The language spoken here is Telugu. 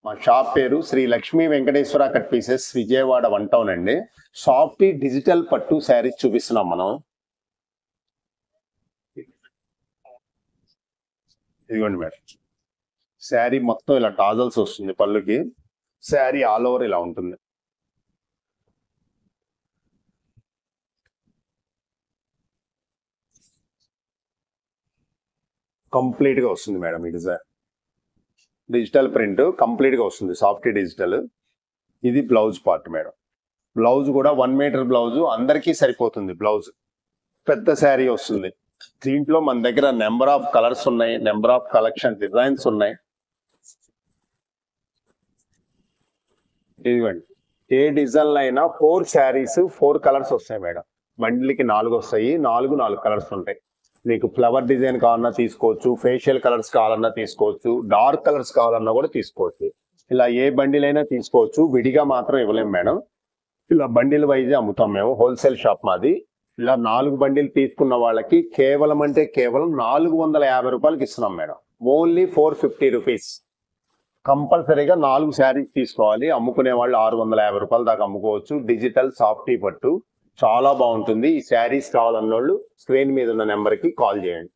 మా షాప్ పేరు Sri Lakshmi Venkateswara cut pieces, Vijayawada 1 town అండి. సాఫ్ట్ డిజిటల్ పట్టు శారీస్ చూపిస్తున్నాం మనం. ఇదిగోండి మేడం, శారీ మొత్తం ఇలా టాజల్స్ వస్తుంది పళ్ళుకి. శారీ ఆల్ ఓవర్ ఇలా ఉంటుంది. కంప్లీట్ గా వస్తుంది మేడం ఈ డిజైన్. డిజిటల్ ప్రింట్ కంప్లీట్ గా వస్తుంది, సాఫ్ట్ డిజిటల్. ఇది బ్లౌజ్ పార్ట్ మేడం. బ్లౌజ్ కూడా 1 మీటర్ బ్లౌజ్, అందరికీ సరిపోతుంది బ్లౌజ్. పెద్ద శారీ వస్తుంది. దీంట్లో మన దగ్గర నెంబర్ ఆఫ్ కలర్స్ ఉన్నాయి, నెంబర్ ఆఫ్ కలెక్షన్ డిజైన్స్ ఉన్నాయి. ఇదిగోండి, ఏ డిజైన్ అయినా 4 శారీస్ 4 కలర్స్ వస్తాయి మేడం. బండిల్కి 4 వస్తాయి, 4 కలర్స్ ఉంటాయి. మీకు ఫ్లవర్ డిజైన్ కావాలన్నా తీసుకోవచ్చు, ఫేషియల్ కలర్స్ కావాలన్నా తీసుకోవచ్చు, డార్క్ కలర్స్ కావాలన్నా కూడా తీసుకోవచ్చు. ఇలా ఏ బండిల్ అయినా తీసుకోవచ్చు, విడిగా మాత్రం ఇవ్వలేము మేడం. ఇలా బండిల్ వైజ్ అమ్ముతాం మేము, హోల్సేల్ షాప్ మాది. ఇలా 4 బండిల్ తీసుకున్న వాళ్ళకి కేవలం 450 రూపాయలకి ఇస్తున్నాం మేడం. Only 450 rupees. కంపల్సరీగా 4 శారీస్ తీసుకోవాలి. అమ్ముకునే వాళ్ళు 650 రూపాయల దాకా అమ్ముకోవచ్చు. డిజిటల్ సాఫ్టీ పట్టు చాలా బాగుంటుంది. ఈ శారీస్ కావాలన్న వాళ్ళు స్క్రీన్ మీద ఉన్న నెంబర్కి కాల్ చేయండి.